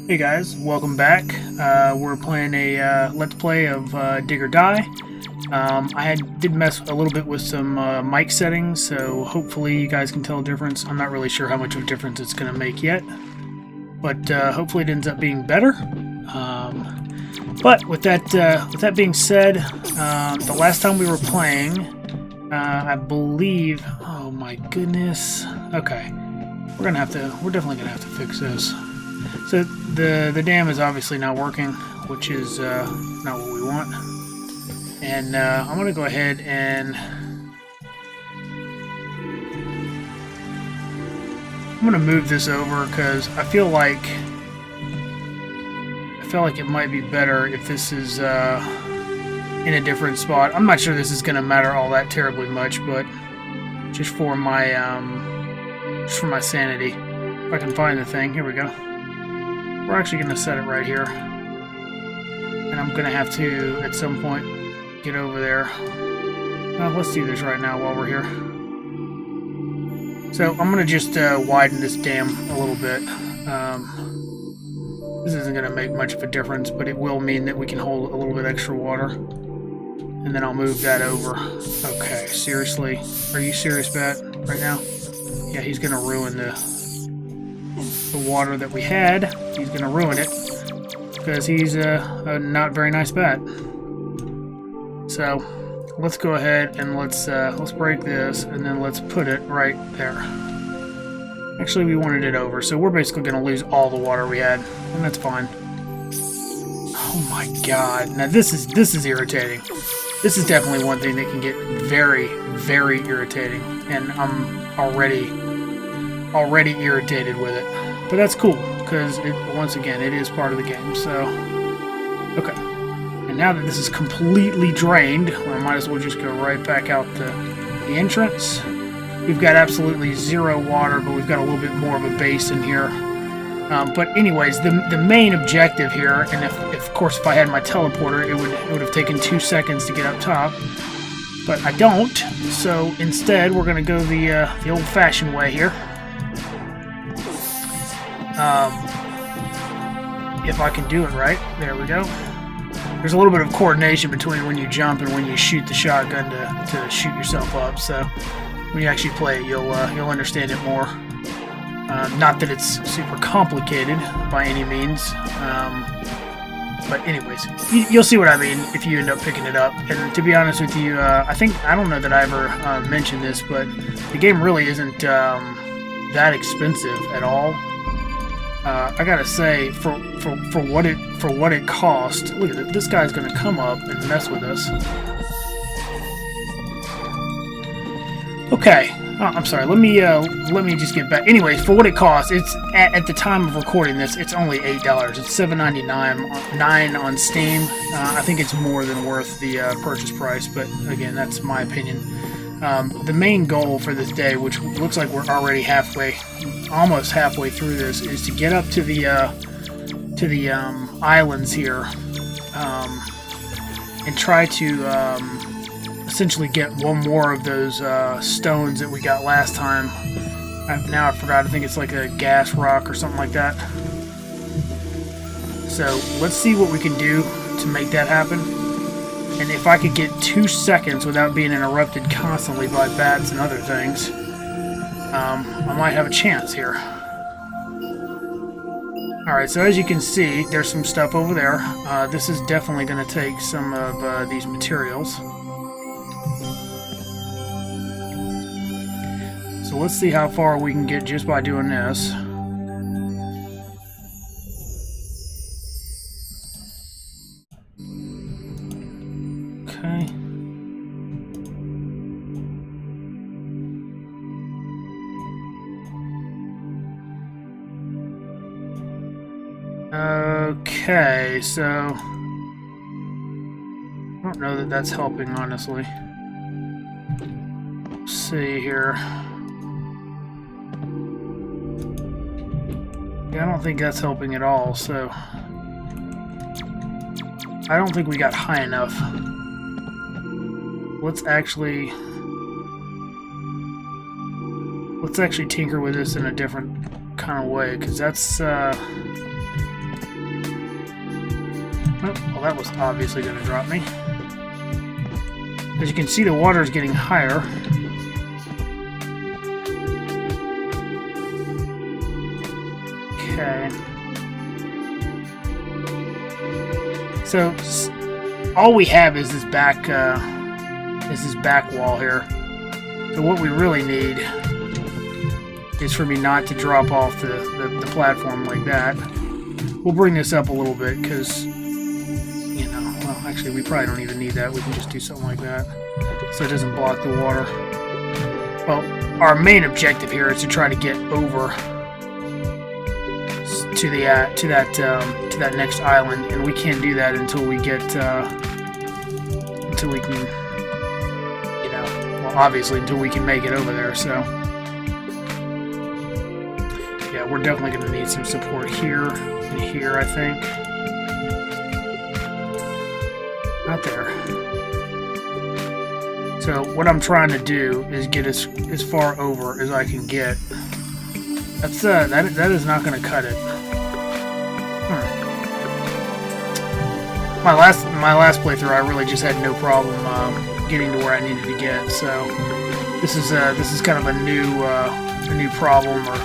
Hey guys, welcome back. We're playing a Let's Play of Dig or Die. Did mess a little bit with some mic settings, so hopefully you guys can tell a difference. I'm not really sure how much of a difference it's going to make yet, but hopefully it ends up being better. But with that being said, the last time we were playing, I believe. Oh my goodness. Okay, we're definitely gonna have to fix this. So the dam is obviously not working, which is not what we want. And I'm going to go ahead and I'm going to move this over because I feel like it might be better if this is in a different spot. I'm not sure this is going to matter all that terribly much, but just for my sanity. If I can find the thing, here we go. We're actually going to set it right here. And I'm going to have to, at some point, get over there. Let's do this right now while we're here. So I'm going to just widen this dam a little bit. This isn't going to make much of a difference, but it will mean that we can hold a little bit extra water. And then I'll move that over. Okay, seriously? Are you serious, Bat, right now? Yeah, he's going to ruin the water that we had. He's going to ruin it because he's a not very nice bat. So let's go ahead and let's break this and then let's put it right there. Actually, we wanted it over, so we're basically going to lose all the water we had, and that's fine. Oh my god! Now this is irritating. This is definitely one thing that can get very, very irritating, and I'm already irritated with it. But that's cool, because once again, it is part of the game, so... Okay. And now that this is completely drained, I might as well just go right back out the entrance. We've got absolutely zero water, but we've got a little bit more of a basin here. But anyways, the main objective here, and if of course if I had my teleporter, it would have taken 2 seconds to get up top. But I don't, so instead we're going to go the old-fashioned way here. If I can do it right. There we go. There's a little bit of coordination between when you jump and when you shoot the shotgun to shoot yourself up, so when you actually play it, you'll understand it more. Not that it's super complicated by any means, but anyways, you'll see what I mean if you end up picking it up. And to be honest with you, I don't know that I ever mentioned this, but the game really isn't that expensive at all. I gotta say, for what it cost, look at it. This guy's gonna come up and mess with us. Okay. Oh, I'm sorry. Let me just get back. Anyways, for what it costs, it's at the time of recording this, it's only $8. It's $7.99 on Steam. I think it's more than worth the purchase price, but again, that's my opinion. The main goal for this day, which looks like we're already almost halfway through this, is to get up to the islands here, and try to essentially get one more of those stones that we got last time. Now I forgot. I think it's like a gas rock or something like that. So let's see what we can do to make that happen. And if I could get 2 seconds without being interrupted constantly by bats and other things, I might have a chance here. Alright, so as you can see, there's some stuff over there. This is definitely going to take some of these materials. So let's see how far we can get just by doing this. Okay. Okay, so I don't know that that's helping, honestly. Let's see here. Yeah, I don't think that's helping at all, so I don't think we got high enough. Let's actually tinker with this in a different kind of way, because that's Oh, well, that was obviously going to drop me. As you can see, the water is getting higher. Okay. So all we have is this back wall here. So what we really need is for me not to drop off the platform like that. We'll bring this up a little bit because, you know, well, actually we probably don't even need that. We can just do something like that so it doesn't block the water. Well, our main objective here is to try to get over to that next island, and we can't do that until we get until we can, you know, well, obviously until we can make it over there. So yeah, we're definitely going to need some support here and here, I think. Not there. So what I'm trying to do is get as far over as I can get. That's that is not going to cut it. My last playthrough, I really just had no problem getting to where I needed to get. So this is kind of a new problem or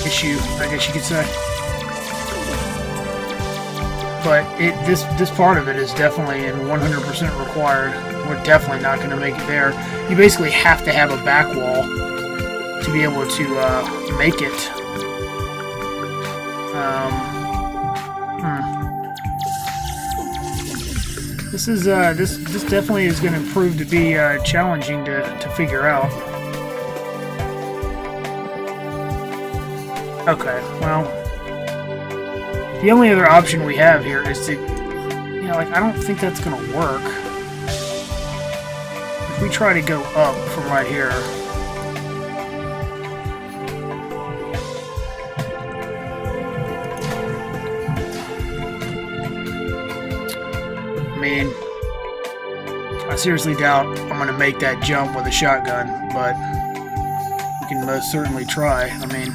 issue, I guess you could say. But this part of it is definitely and 100% required. We're definitely not going to make it there. You basically have to have a back wall to be able to make it. This definitely is going to prove to be challenging to figure out. Okay, well, the only other option we have here is to, you know, like, I don't think that's going to work. If we try to go up from right here, I mean, I seriously doubt I'm going to make that jump with a shotgun, but we can most certainly try. I mean,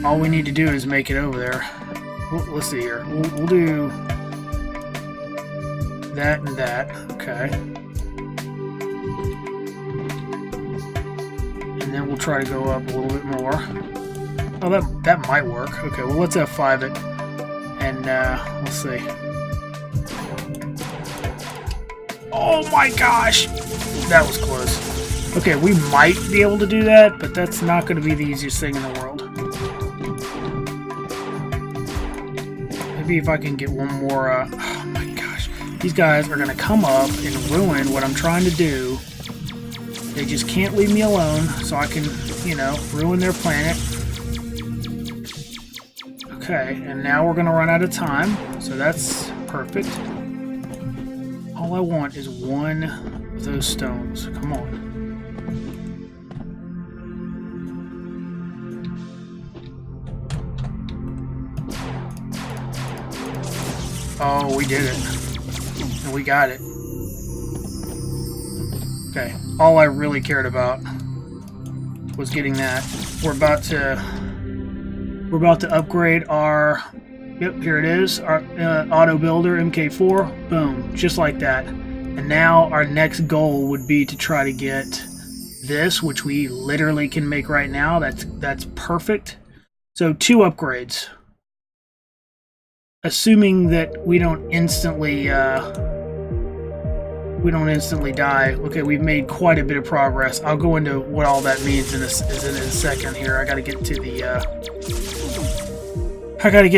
all we need to do is make it over there. Let's see here. We'll do that and that. Okay. And then we'll try to go up a little bit more. Oh, that might work. Okay, well, let's F5 it. And let's see. Oh my gosh! That was close. Okay, we might be able to do that, but that's not going to be the easiest thing in the world. Maybe if I can get one more... oh my gosh. These guys are going to come up and ruin what I'm trying to do. They just can't leave me alone, so I can, you know, ruin their planet. Okay, and now we're going to run out of time, so that's perfect. All I want is one of those stones. Come on. Oh, we did it. And we got it. Okay, all I really cared about was getting that. We're about to upgrade our... Yep, here it is. Our auto builder MK4. Boom, just like that. And now our next goal would be to try to get this, which we literally can make right now. That's perfect. So 2 upgrades. Assuming that we don't instantly die. Okay, we've made quite a bit of progress. I'll go into what all that means in a second here. I gotta get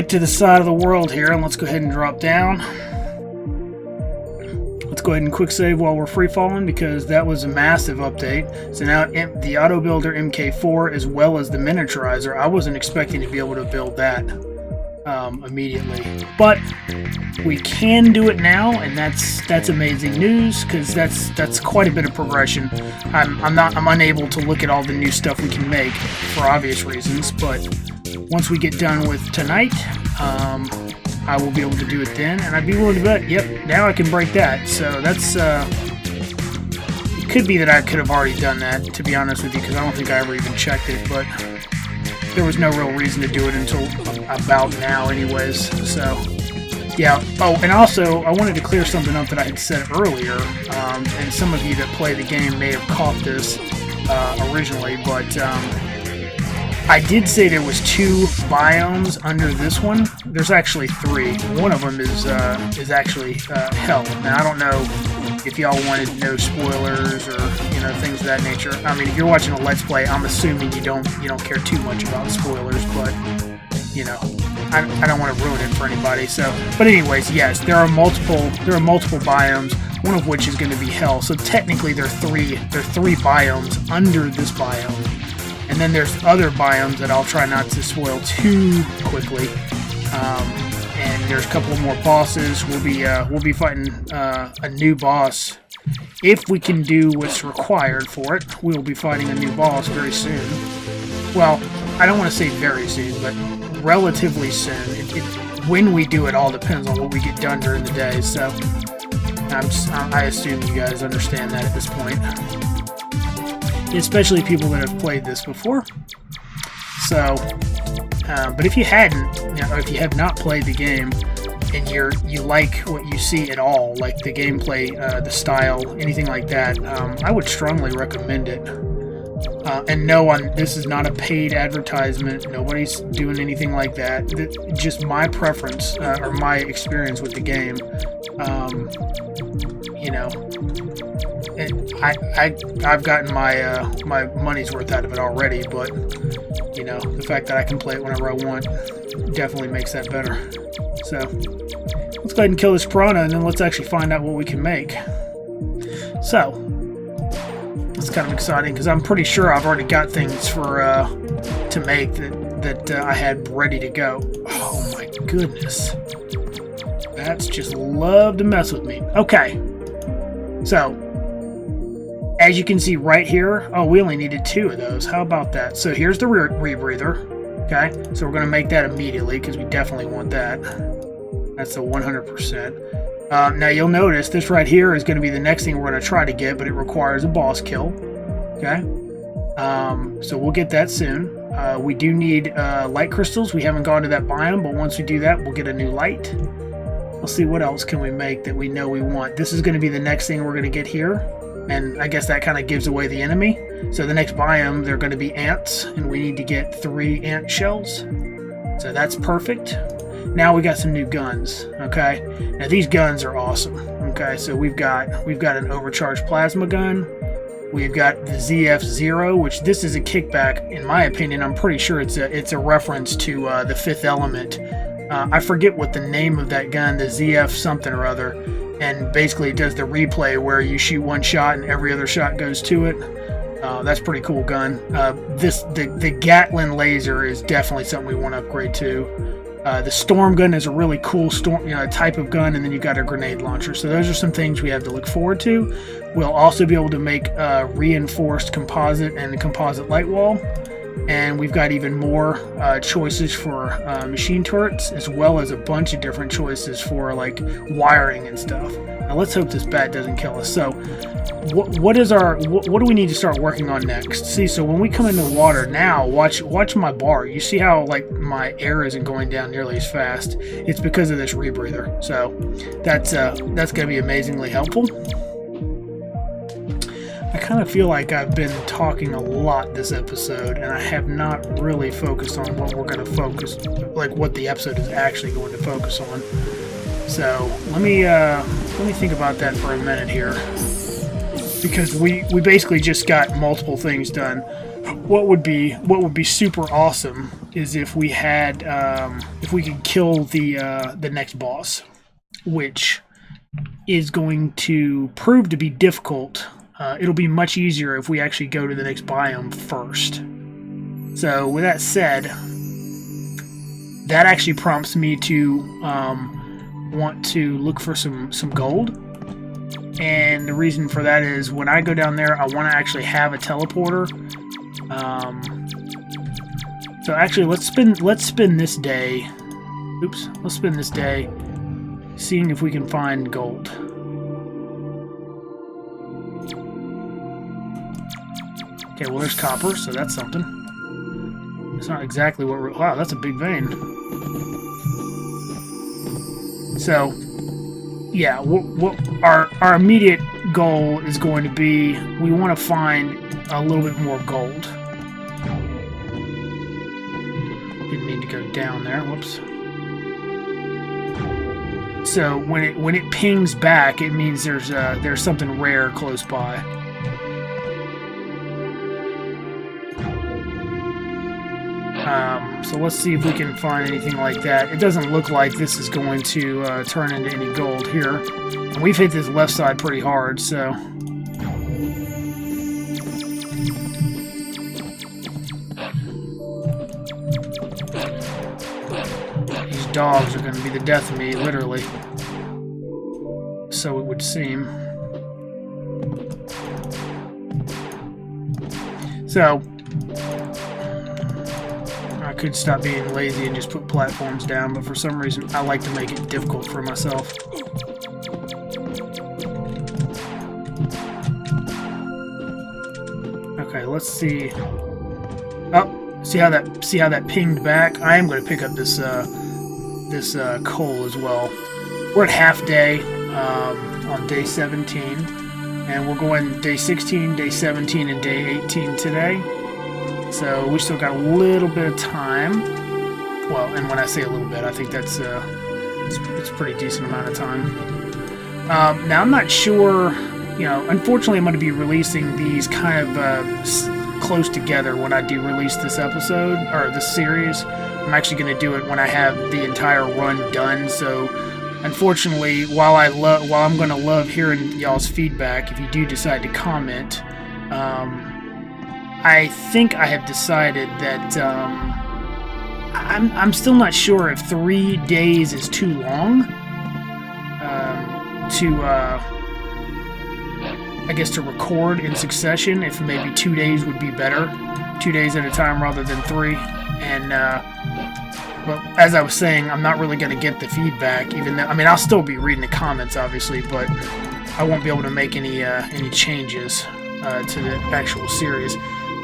to the side of the world here, and let's go ahead and drop down. Let's go ahead and quick save while we're free falling, because that was a massive update. So now the auto builder MK4 as well as the miniaturizer, I wasn't expecting to be able to build that immediately, but we can do it now, and that's amazing news, because that's quite a bit of progression. I'm unable to look at all the new stuff we can make for obvious reasons, but once we get done with tonight, I will be able to do it then, and I'd be willing to bet, yep, now I can break that. So that's, it could be that I could have already done that, to be honest with you, because I don't think I ever even checked it, but there was no real reason to do it until about now anyways. So Yeah. Oh, and also, I wanted to clear something up that I had said earlier, and some of you that play the game may have caught this originally, but I did say there was 2 biomes under this one. There's actually 3. One of them is actually hell. Now, I don't know if y'all wanted no spoilers or things of that nature. I mean, if you're watching a Let's Play, I'm assuming you don't care too much about spoilers, but I don't want to ruin it for anybody. So, but anyways, yes, there are multiple biomes. One of which is going to be hell. So technically, there are three biomes under this biome, and then there's other biomes that I'll try not to spoil too quickly. And there's a couple more bosses. We'll be fighting a new boss. If we can do what's required for it, we'll be fighting a new boss very soon. Well, I don't want to say very soon, but relatively soon. When we do it all depends on what we get done during the day, so I assume you guys understand that at this point. Especially people that have played this before. So, but if you hadn't, or if you have not played the game, and you like what you see at all, like the gameplay, the style, anything like that, I would strongly recommend it. And no, this is not a paid advertisement. Nobody's doing anything like that. Just my preference or my experience with the game. I've gotten my money's worth out of it already, but the fact that I can play it whenever I want definitely makes that better. So let's go ahead and kill this piranha, and then let's actually find out what we can make. So it's kind of exciting because I'm pretty sure I've already got things to make that I had ready to go. Oh my goodness, bats just love to mess with me. Okay, so as you can see right here, oh, we only needed 2 of those. How about that? So here's the rebreather. Okay, so we're going to make that immediately because we definitely want that. That's the 100%. Now you'll notice this right here is going to be the next thing we're going to try to get, but it requires a boss kill. Okay, so we'll get that soon. We do need light crystals. We haven't gone to that biome, but once we do that, we'll get a new light. Let's see what else can we make that we know we want. This is going to be the next thing we're going to get here, and I guess that kind of gives away the enemy. So the next biome, they're going to be ants, and we need to get 3 ant shells. So that's perfect. Now we got some new guns. Okay, now these guns are awesome. Okay, so we've got an overcharged plasma gun. We've got the ZF-0, which this is a kickback, in my opinion. I'm pretty sure it's a reference to the Fifth Element. I forget what the name of that gun, the ZF something or other, and basically it does the replay where you shoot one shot and every other shot goes to it. That's a pretty cool gun. The Gatling laser is definitely something we want to upgrade to. The storm gun is a really cool type of gun, and then you've got a grenade launcher. So those are some things we have to look forward to. We'll also be able to make reinforced composite and composite light wall, and we've got even more choices for machine turrets, as well as a bunch of different choices for like wiring and stuff. Now let's hope this bat doesn't kill us. So what do we need to start working on next? See, so when we come into the water now, watch my bar. You see how like my air isn't going down nearly as fast? It's because of this rebreather. So that's going to be amazingly helpful. I kind of feel like I've been talking a lot this episode, and I have not really focused on what we're going to focus, like what the episode is actually going to focus on. So let me think about that for a minute here, because we basically just got multiple things done. What would be super awesome is if we had if we could kill the next boss, which is going to prove to be difficult. It'll be much easier if we actually go to the next biome first. So with that said, that actually prompts me to want to look for some gold. And the reason for that is when I go down there, I want to actually have a teleporter. So actually, let's spend this day. Oops, let's spend this day seeing if we can find gold. Okay, well there's copper, so that's something. It's not exactly what we're... Wow, that's a big vein. So, yeah, what our immediate goal is going to be, we want to find a little bit more gold. Didn't mean to go down there. Whoops. So when it pings back, it means there's something rare close by. So let's see if we can find anything like that. It doesn't look like this is going to turn into any gold here. And we've hit this left side pretty hard, so... These dogs are going to be the death of me, literally. So it would seem. So... I could stop being lazy and just put platforms down, but for some reason I like to make it difficult for myself. Okay, let's see. Oh, see how that pinged back? I am going to pick up this coal as well. We're at half day on day 17, and we're going day 16, day 17, and day 18 today. So we still got a little bit of time. Well, and when I say a little bit, I think that's it's a pretty decent amount of time. Now I'm not sure. You know, unfortunately, I'm going to be releasing these kind of close together when I do release this episode or this series. I'm actually going to do it when I have the entire run done. So, unfortunately, while I'm going to love hearing y'all's feedback, if you do decide to comment. I think I have decided that I'm still not sure if 3 days is too long I guess to record in succession. If maybe 2 days would be better, 2 days at a time rather than 3. And but as I was saying, I'm not really going to get the feedback. Even though, I mean, I'll still be reading the comments, obviously, but I won't be able to make any changes to the actual series.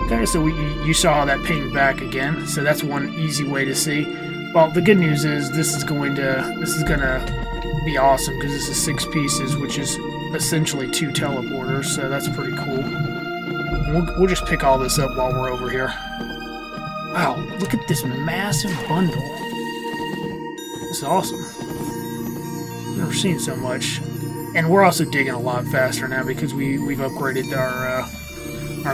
Okay, so you saw how that pinged back again. So that's one easy way to see. Well, the good news is this is gonna be awesome because this is 6 pieces, which is essentially 2 teleporters. So that's pretty cool. We'll just pick all this up while we're over here. Wow, look at this massive bundle. This is awesome. I've never seen so much. And we're also digging a lot faster now because we've upgraded our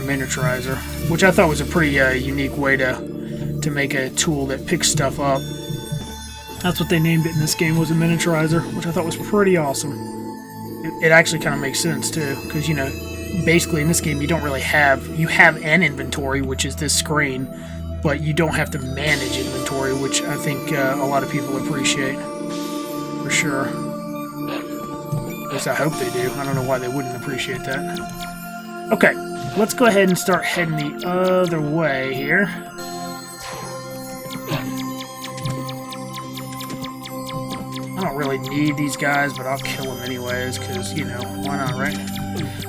miniaturizer, which I thought was a pretty unique way to make a tool that picks stuff up. That's what they named it in this game, was a miniaturizer, which I thought was pretty awesome. It actually kind of makes sense too, because, you know, basically in this game you don't really have an inventory, which is this screen, but you don't have to manage inventory, which I think a lot of people appreciate for sure. At least I hope they do. I don't know why they wouldn't appreciate that. Okay, let's go ahead and start heading the other way here. I don't really need these guys, but I'll kill them anyways, because, you know, why not, right?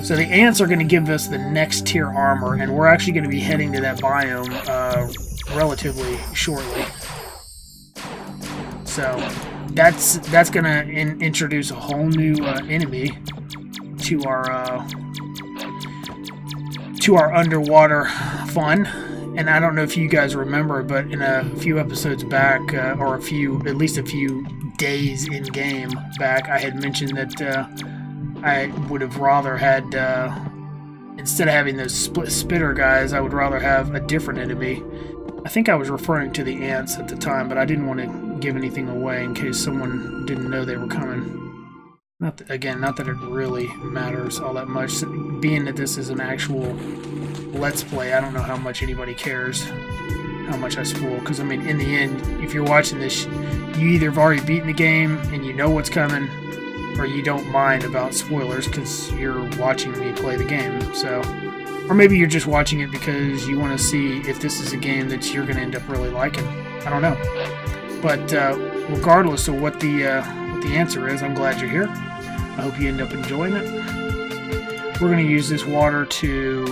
So the ants are going to give us the next tier armor, and we're actually going to be heading to that biome relatively shortly. So that's going to introduce a whole new enemy to our underwater fun. And I don't know if you guys remember, but in a few episodes back, or at least a few days in game back, I had mentioned that I would have rather had, instead of having those split spitter guys, I would rather have a different enemy. I think I was referring to the ants at the time, but I didn't want to give anything away in case someone didn't know they were coming. Not that it really matters all that much. Being that this is an actual Let's Play, I don't know how much anybody cares how much I spoil. Because, I mean, in the end, if you're watching this, you either have already beaten the game and you know what's coming, or you don't mind about spoilers because you're watching me play the game. So, or maybe you're just watching it because you want to see if this is a game that you're going to end up really liking. I don't know. But regardless of what the answer is, I'm glad you're here. I hope you end up enjoying it. We're going to use this water to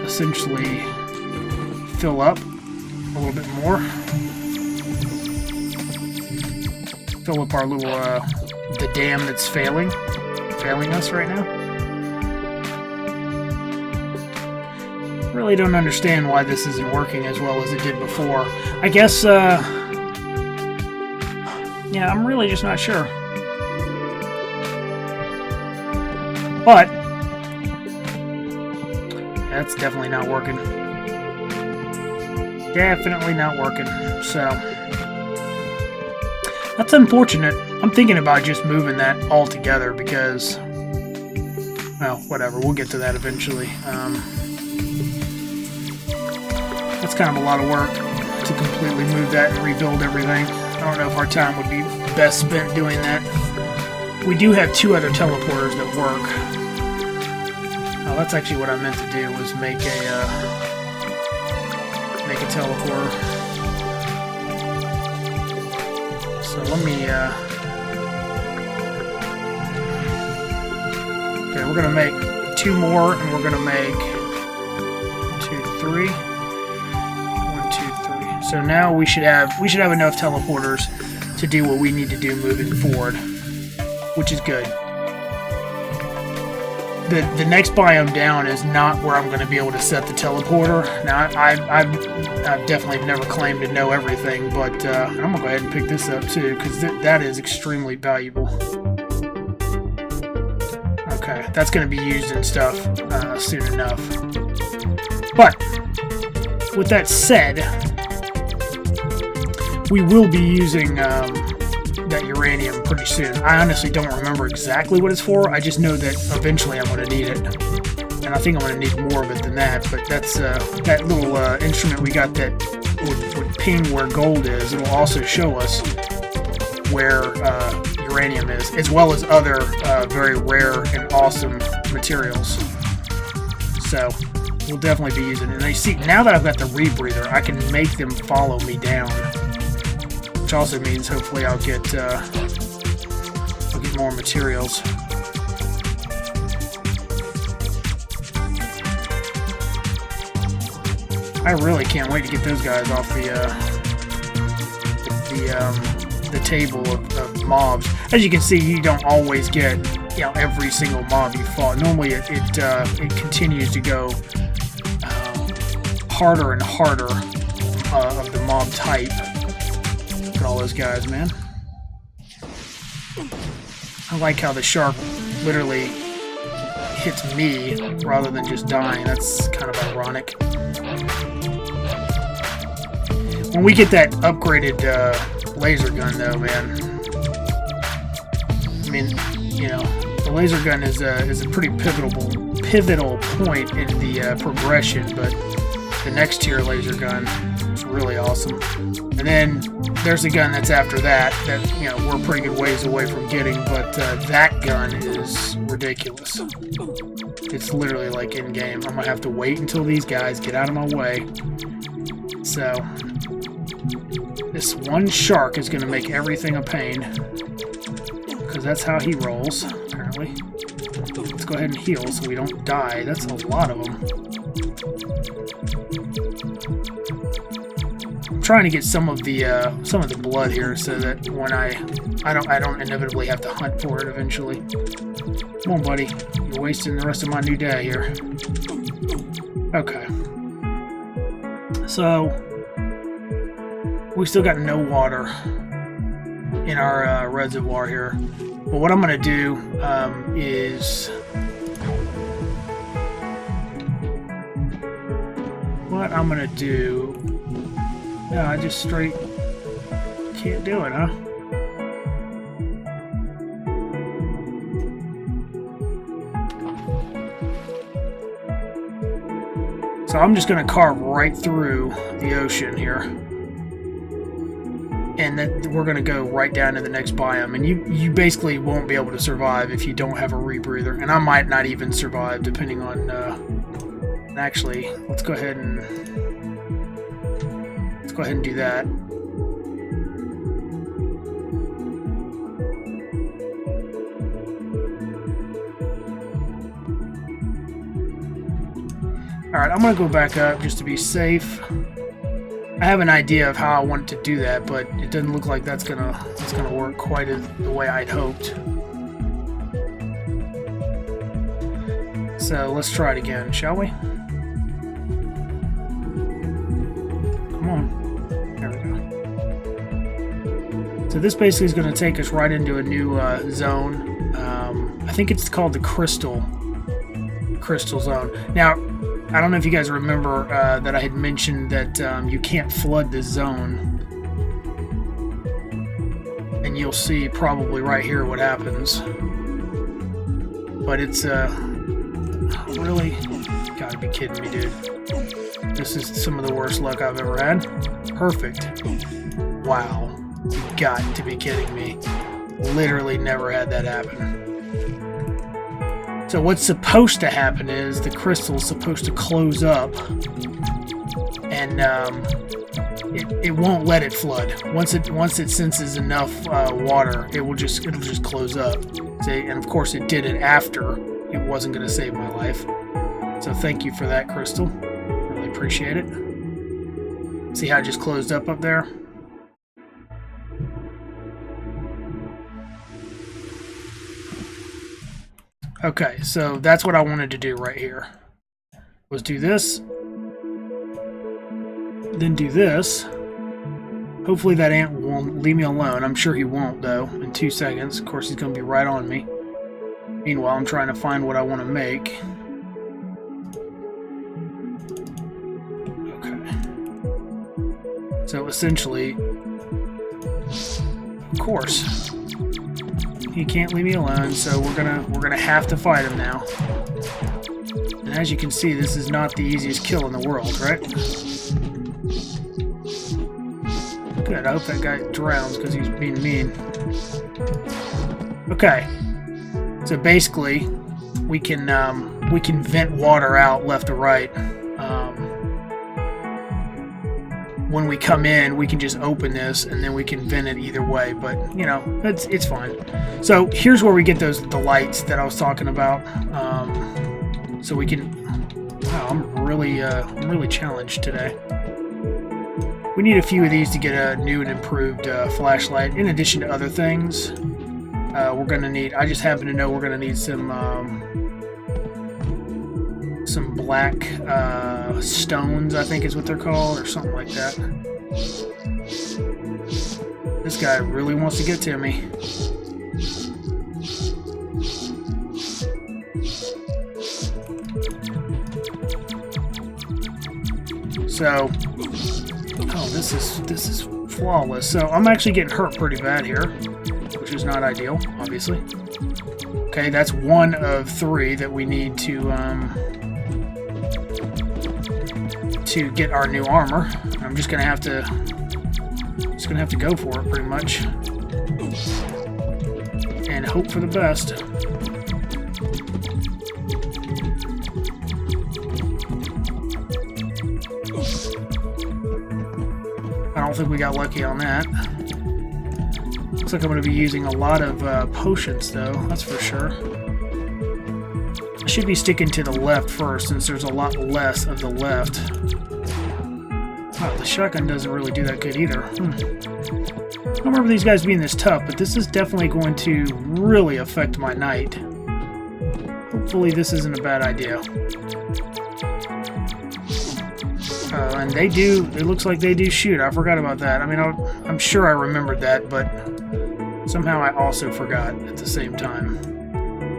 essentially fill up a little bit more. fill up our little, the dam that's failing us right now. Really don't understand why this isn't working as well as it did before. I guess, yeah, I'm really just not sure. But that's definitely not working. Definitely not working. So that's unfortunate. I'm thinking about just moving that all together because, well, whatever. We'll get to that eventually. That's kind of a lot of work to completely move that and rebuild everything. I don't know if our time would be best spent doing that. We do have 2 other teleporters that work. Oh, that's actually what I meant to do, was make a teleporter. So let me, okay, we're gonna make 2 more, and we're gonna make 2, 3. 1, 2, 3. So now we should have enough teleporters to do what we need to do moving forward, which is good. The next biome down is not where I'm going to be able to set the teleporter. Now, I've definitely never claimed to know everything, but I'm going to go ahead and pick this up too, because that is extremely valuable. Okay, that's going to be used in stuff soon enough. But, with that said, we will be using that uranium pretty soon. I honestly don't remember exactly what it's for. I just know that eventually I'm going to need it. And I think I'm going to need more of it than that. But that's that little instrument we got that would ping where gold is. It'll also show us where uranium is, as well as other very rare and awesome materials. So we'll definitely be using it. And you see, now that I've got the rebreather, I can make them follow me down. Which also means hopefully I'll get more materials. I really can't wait to get those guys off the table of mobs. As you can see, you don't always get every single mob you fought. Normally it continues to go harder and harder of the mob type. Look at all those guys, man. I like how the shark literally hits me rather than just dying. That's kind of ironic. When we get that upgraded laser gun, though, man, I mean, the laser gun is a pretty pivotal point in the progression, but the next tier laser gun is really awesome. And then there's a gun that's after that we're a pretty good ways away from getting, but that gun is ridiculous. It's literally like in-game. I'm gonna have to wait until these guys get out of my way. So this one shark is gonna make everything a pain, because that's how he rolls, apparently. Let's go ahead and heal so we don't die. That's a lot of them. I'm trying to get some of the blood here so that when I don't inevitably have to hunt for it eventually. Come on, buddy. You're wasting the rest of my new day here. Okay. So we still got no water in our reservoir here. But what I'm going to do is... What I'm going to do... No, I just straight can't do it, huh? So I'm just going to carve right through the ocean here. And then we're going to go right down to the next biome. And you basically won't be able to survive if you don't have a rebreather. And I might not even survive depending on... Actually, let's go ahead and do that. Alright, I'm going to go back up just to be safe. I have an idea of how I want to do that, but it doesn't look like that's gonna work quite the way I'd hoped. So let's try it again, shall we? Come on. There we go. So this basically is going to take us right into a new zone. I think it's called the Crystal Zone. Now, I don't know if you guys remember that I had mentioned that you can't flood this zone. And you'll see probably right here what happens. But it's really, gotta be kidding me, dude. This is some of the worst luck I've ever had. Perfect. Wow. You got to be kidding me. Literally never had that happen. So what's supposed to happen is the crystal's supposed to close up, and it won't let it flood. Once it senses enough water, it'll just close up. See? And of course it did it after it wasn't going to save my life. So thank you for that, Crystal. Really appreciate it. See how it just closed up there? Okay, so that's what I wanted to do right here. Was do this, then do this. Hopefully that ant won't leave me alone. I'm sure he won't, though, in 2 seconds. Of course, he's going to be right on me. Meanwhile, I'm trying to find what I want to make. Okay. So essentially, of course, he can't leave me alone, so we're gonna have to fight him now. And as you can see, this is not the easiest kill in the world, right? Good. I hope that guy drowns because he's being mean. Okay. So basically, we can vent water out left or right. When we come in, we can just open this and then we can vent it either way. But you know, it's fine. So here's where we get the lights that I was talking about. So we can. Wow, I'm really challenged today. We need a few of these to get a new and improved flashlight. In addition to other things, we're gonna need. I just happen to know we're gonna need some black stones, I think is what they're called, or something like that. This guy really wants to get to me. So, oh, this is flawless. So I'm actually getting hurt pretty bad here, which is not ideal, obviously. Okay, that's one of 3 that we need to get our new armor. I'm just gonna have to go for it pretty much and hope for the best. I don't think we got lucky on that. Looks like I'm going to be using a lot of potions, though, that's for sure. I should be sticking to the left first, since there's a lot less of the left. Oh, the shotgun doesn't really do that good either. I don't remember these guys being this tough, but this is definitely going to really affect my night. Hopefully this isn't a bad idea. And they do, it looks like they do shoot. I forgot about that. I mean, I'm sure I remembered that, but somehow I also forgot at the same time.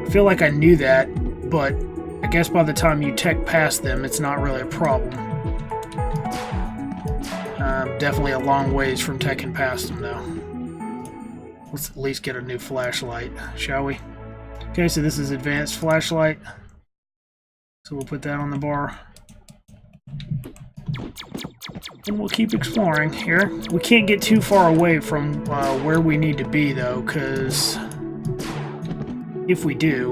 I feel like I knew that, but I guess by the time you tech past them, it's not really a problem. Definitely a long ways from teching past them, though. Let's at least get a new flashlight, shall we? Okay, so this is advanced flashlight. So we'll put that on the bar. And we'll keep exploring here. We can't get too far away from where we need to be, though, because if we do,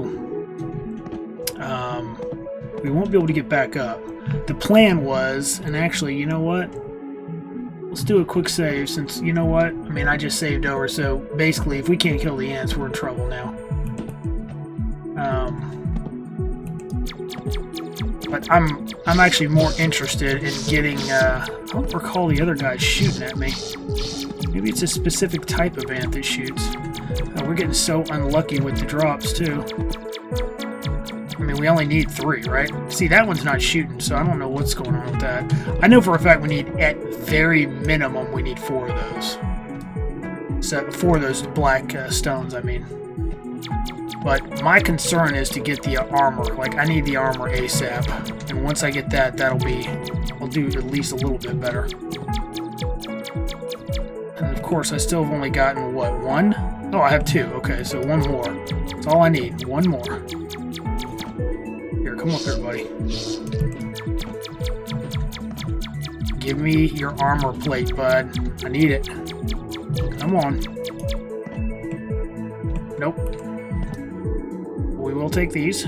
we won't be able to get back up. The plan was, and actually, you know what? Let's do a quick save, since, you know what? I mean, I just saved over, so basically, if we can't kill the ants, we're in trouble now. But I'm actually more interested in getting, I don't recall the other guys shooting at me. Maybe it's a specific type of ant that shoots. We're getting so unlucky with the drops, too. I mean, we only need 3, right? See, that one's not shooting, so I don't know what's going on with that. I know for a fact we need, at very minimum, we need 4 of those. So, 4 of those black stones, I mean. But my concern is to get the armor. Like, I need the armor ASAP. And once I get that, I'll do at least a little bit better. And of course, I still have only gotten, what, 1? Oh, I have 2. Okay, so 1 more. That's all I need. 1 more. Here, come up here, buddy. Give me your armor plate, bud. I need it. Come on. Nope. We will take these.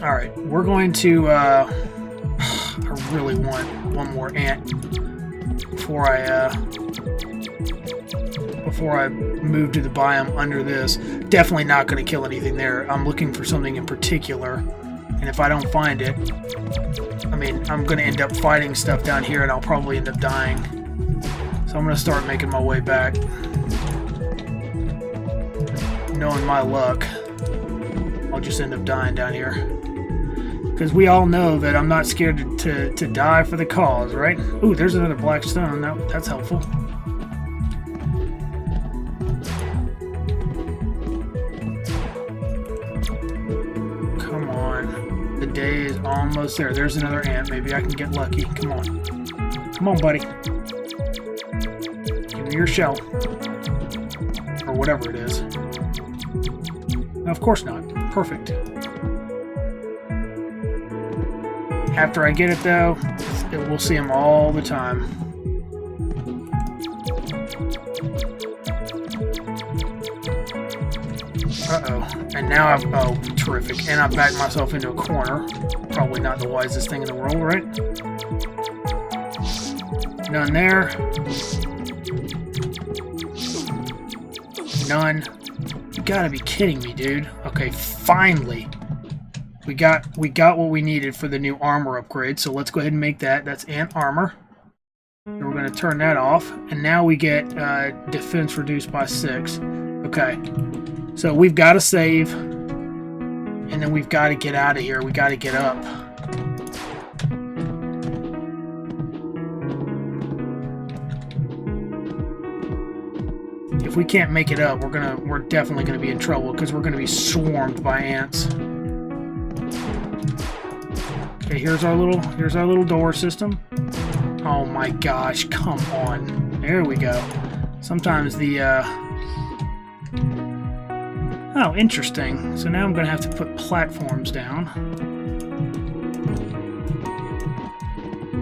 Alright, we're going to, I really want 1 more ant before I move to the biome under this. Definitely not going to kill anything there. I'm looking for something in particular, and if I don't find it, I mean, I'm going to end up fighting stuff down here, and I'll probably end up dying. So I'm going to start making my way back. Knowing my luck, I'll just end up dying down here. Because we all know that I'm not scared to die for the cause, right? Ooh, there's another black stone. That's helpful. Come on. The day is almost there. There's another ant. Maybe I can get lucky. Come on. Come on, buddy. Give me your shell. Or whatever it is. No, of course not. Perfect. After I get it, though, we'll see him all the time. Uh-oh. And now I've... Oh, terrific. And I backed myself into a corner. Probably not the wisest thing in the world, right? None there. None. You gotta be kidding me, dude. Okay, finally. We got what we needed for the new armor upgrade, so let's go ahead and make that. That's ant armor. And we're going to turn that off. And now we get defense reduced by 6. Okay. So we've got to save. And then we've got to get out of here. We got to get up. If we can't make it up, we're definitely going to be in trouble because we're going to be swarmed by ants. Okay, here's our little door system. Oh my gosh, come on. There we go. Sometimes the Oh, interesting. So now I'm going to have to put platforms down.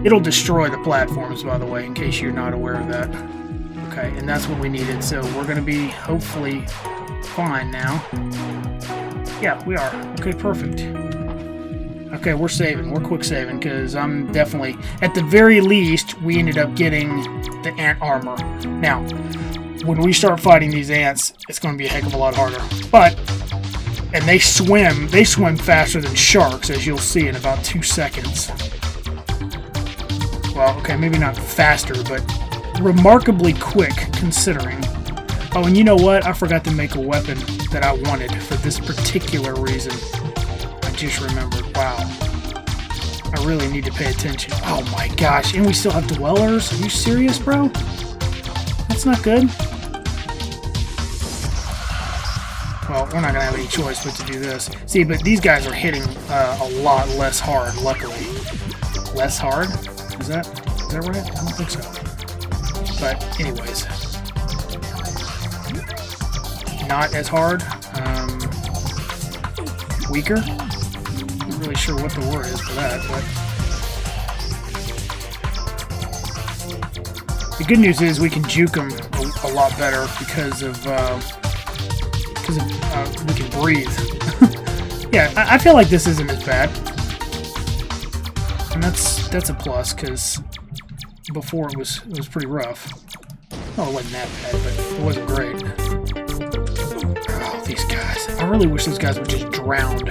It'll destroy the platforms, by the way, in case you're not aware of that. Okay, and that's what we needed. So we're going to be hopefully fine now. Yeah, we are. Okay, perfect. Okay, we're saving. We're quick saving because I'm definitely... At the very least, we ended up getting the ant armor. Now, when we start fighting these ants, it's going to be a heck of a lot harder. But... And they swim faster than sharks, as you'll see in about 2 seconds. Well, okay, maybe not faster, but remarkably quick, considering. Oh, and you know what? I forgot to make a weapon that I wanted for this particular reason. I just remembered. Wow. I really need to pay attention. Oh my gosh, and we still have dwellers? Are you serious, bro? That's not good. Well, we're not going to have any choice but to do this. See, but these guys are hitting a lot less hard, luckily. Less hard? Is that right? I don't think so. But, anyways. Not as hard. Weaker? Not really sure what the word is for that, but... The good news is we can juke them a lot better because we can breathe. Yeah, I feel like this isn't as bad. And that's a plus, because before it was pretty rough. Oh, it wasn't that bad, but it wasn't great. Oh, these guys. I really wish those guys would just drown.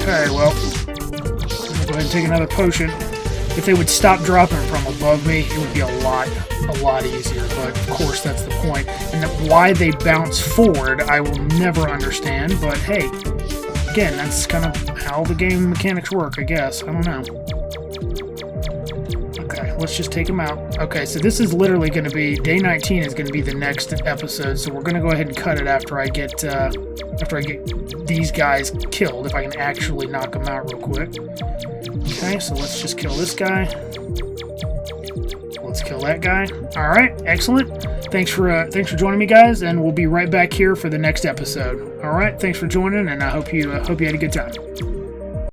Okay, well, I'm gonna go ahead and take another potion. If they would stop dropping from above me, it would be a lot easier, but of course that's the point. And why they bounce forward, I will never understand, but hey, again, that's kind of how the game mechanics work, I guess. I don't know. Okay, let's just take them out. Okay, so this is literally going to be, day 19 is going to be the next episode, so we're going to go ahead and cut it after I get these guys killed, if I can actually knock them out real quick. Okay, so let's just kill this guy. Let's kill that guy. All right, excellent. Thanks for joining me, guys, and we'll be right back here for the next episode. All right, thanks for joining, and I hope you had a good time.